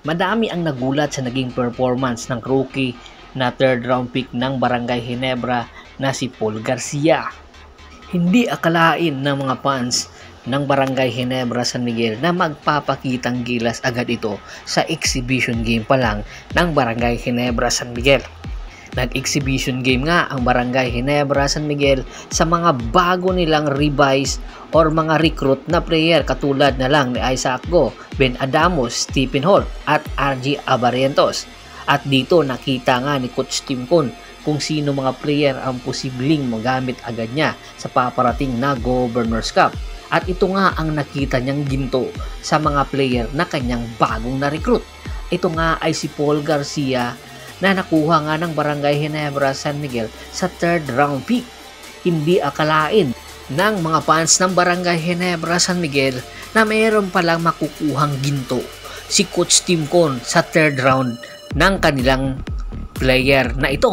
Madami ang nagulat sa naging performance ng rookie na third round pick ng Barangay Ginebra na si Paul Garcia. Hindi akalain ng mga fans ng Barangay Ginebra San Miguel na magpapakitang gilas agad ito sa exhibition game pa lang ng Barangay Ginebra San Miguel. Nag-exhibition game nga ang Barangay Ginebra San Miguel sa mga bago nilang revise or mga recruit na player katulad na lang ni Isaac Go, Ben Adamos, Stephen Holt at RG Abarientos. At dito nakita nga ni Coach Tim Con kung sino mga player ang posibleng magamit agad niya sa paparating na Governor's Cup. At ito nga ang nakita niyang ginto sa mga player na kanyang bagong na-recruit. Ito nga ay si Paul Garcia na nakuha nga ng Barangay Ginebra San Miguel sa third round pick. Hindi akalain ng mga fans ng Barangay Ginebra San Miguel na mayroon palang makukuhang ginto si Coach Tim Con sa third round ng kanilang player na ito.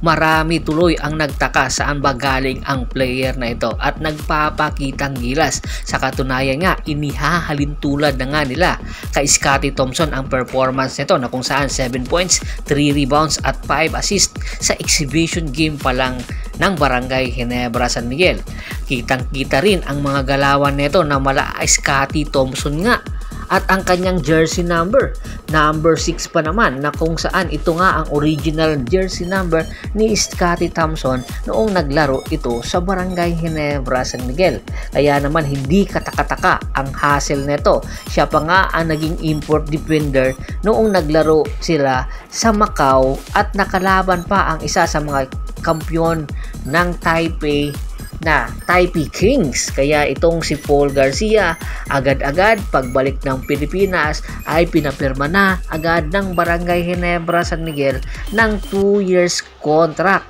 Marami tuloy ang nagtaka saan ba galing ang player na ito at nagpapakitang gilas. Sa katunayan nga, inihahalin tulad na nga nila kay Scottie Thompson ang performance nito na kung saan 7 points, 3 rebounds at 5 assists sa exhibition game pa lang ng Barangay Ginebra San Miguel. Kitang-kita rin ang mga galawan nito na mala Scottie Thompson nga. At ang kanyang jersey number 6 pa naman na kung saan ito nga ang original jersey number ni Scottie Thompson noong naglaro ito sa Barangay Ginebra San Miguel. Kaya naman hindi katakataka ang hassle nito. Siya pa nga ang naging import defender noong naglaro sila sa Macau at nakalaban pa ang isa sa mga kampyon ng Taipei na Taipei Kings. Kaya itong si Paul Garcia agad-agad pagbalik ng Pilipinas ay pinapirma na agad ng Barangay Ginebra San Miguel ng 2 years contract.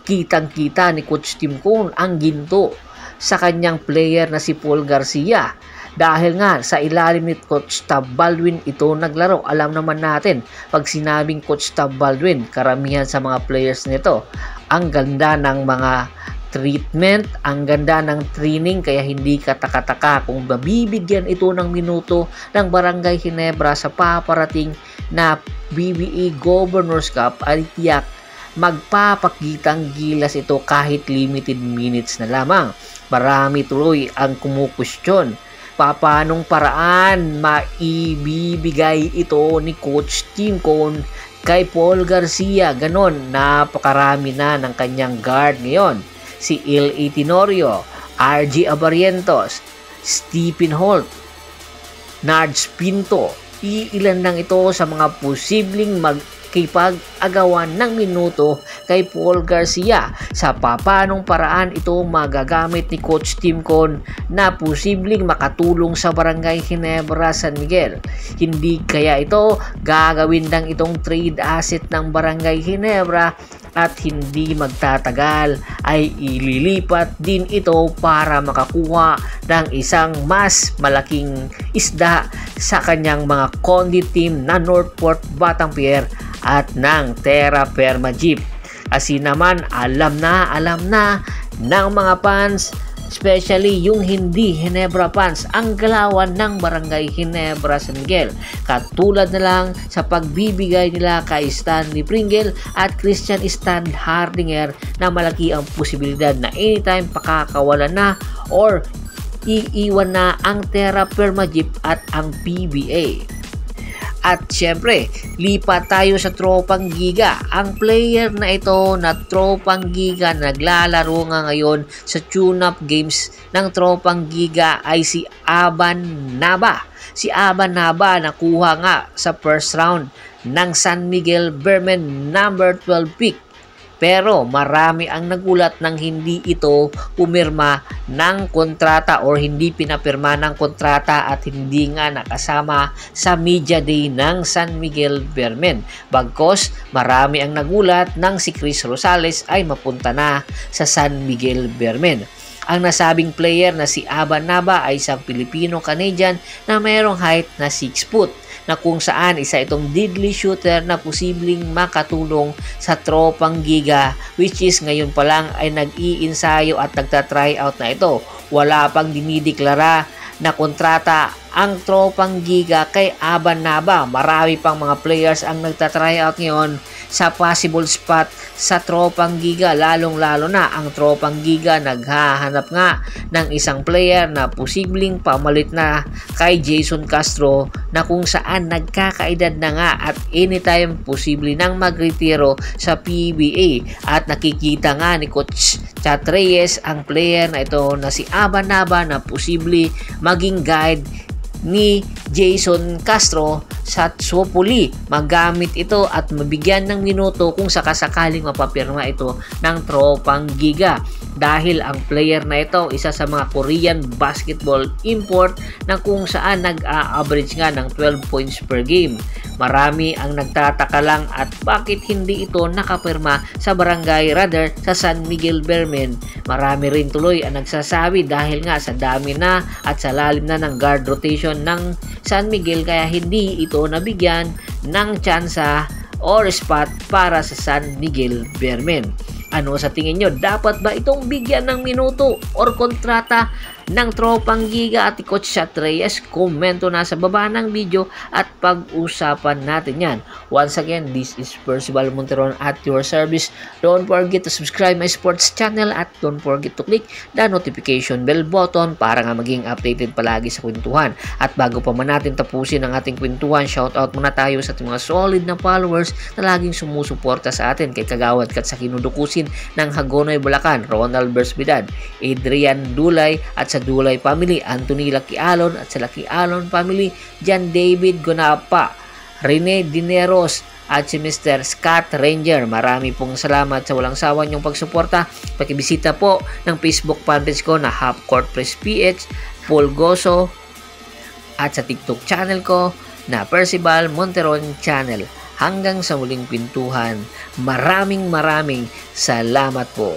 Kitang-kita ni Coach Tim Con ang ginto sa kanyang player na si Paul Garcia. Dahil nga sa ilalim ni Coach Tab Baldwin ito naglaro. Alam naman natin pag sinabing Coach Tab Baldwin, karamihan sa mga players nito ang ganda ng mga treatment, ang ganda ng training, kaya hindi katakataka kung mabibigyan ito ng minuto ng Barangay Ginebra sa paparating na BBE Governor's Cup ay tiyak magpapakitang gilas ito kahit limited minutes na lamang. Marami tuloy ang kumukwestiyon paanong paraan maibibigay ito ni Coach Tim Con kay Paul Garcia. Ganon, napakarami na ng kanyang guard ngayon. Si L.A. Tenorio, RG Abarientos, Stephen Holt, Nards Pinto. Iilan lang ito sa mga posibleng magkipag-agawan ng minuto kay Paul Garcia. Sa paanong paraan ito magagamit ni Coach Tim Con na posibleng makatulong sa Barangay Ginebra San Miguel. Hindi kaya ito gagawin lang itong trade asset ng Barangay Ginebra at hindi magtatagal ay ililipat din ito para makakuha ng isang mas malaking isda sa kanyang mga condit team na Northport Batanguer at ng Terra Firma Jeep. Kasi naman alam na ng mga fans, especially yung hindi Ginebra fans, ang galawan ng Barangay Ginebra San Miguel. Katulad na lang sa pagbibigay nila kay Stanley Pringle at Christian Stan Hardinger na malaki ang posibilidad na anytime pakakawalan na or iiwan na ang Terra Firma Jeep at ang PBA. At syempre, lipat tayo sa Tropang Giga. Ang player na ito na Tropang Giga naglalaro nga ngayon sa tune-up games ng Tropang Giga ay si Aban Naba. Si Aban Naba nakuha nga sa first round ng San Miguel Bearmen number 12 pick. Pero marami ang nagulat nang hindi ito pumirma ng kontrata or hindi pinapirma ng kontrata at hindi nga nakasama sa media day ng San Miguel Bearmen. Bagkos marami ang nagulat nang si Chris Rosales ay mapunta na sa San Miguel Bearmen. Ang nasabing player na si Aban Naba ay isang Pilipino-Canadian na mayroong height na 6 foot. Na kung saan isa itong deadly shooter na posibleng makatulong sa Tropang Giga, which is ngayon pa lang ay nag-iinsayo at nagta-try out na ito. Wala pang dinideklara na kontrata ang tropang Giga kay Aban Naba. Marami pang mga players ang nagtatry out ngayon sa possible spot sa tropang Giga, lalong-lalo na ang tropang Giga naghahanap nga ng isang player na posibleng pamalit na kay Jason Castro, na kung saan nagkakaedad na nga at anytime posible nang magretiro sa PBA. At nakikita nga ni Coach Chat Reyes ang player na ito na si Aban Naba na posible maging guide ni Jason Castro sa Supoli. Magamit ito at mabigyan ng minuto kung sakasakaling mapapirma ito ng tropang Giga, dahil ang player na ito isa sa mga Korean basketball import na kung saan nag-a-average nga ng 12 points per game. Marami ang nagtataka lang at bakit hindi ito nakapirma sa Barangay Radar sa San Miguel Bermen. Marami rin tuloy ang nagsasabi dahil nga sa dami na at sa lalim na ng guard rotation ng San Miguel kaya hindi ito nabigyan ng tsansa or spot para sa San Miguel Bermen. Ano sa tingin nyo? Dapat ba itong bigyan ng minuto or kontrata ng tropang Giga at Coach Chat Reyes? Komento na sa baba ng video at pag-usapan natin yan. Once again, this is Percival Monteron at your service. Don't forget to subscribe my sports channel at don't forget to click the notification bell button para nga maging updated palagi sa kwentuhan. At bago pa man natin tapusin ang ating kwentuhan, shoutout muna tayo sa ating mga solid na followers na laging sumusuporta sa atin, kay Kagawad Kat sa Kinudukusin ng Hagonoy, Bulacan, Ronald Bersbidad, Adrian Dulay at sa Dulay family, Anthony Lakialon at sa Lakialon family, John David Gonapa, Rene Dineros at si Mr. Scott Ranger. Marami pong salamat sa walang sawa niyong pagsuporta. Pakibisita po ng Facebook fanpage ko na Half Court Press PH, Paul Goso, at sa TikTok channel ko na Percival Monteron Channel. Hanggang sa muling pintuhan, maraming salamat po.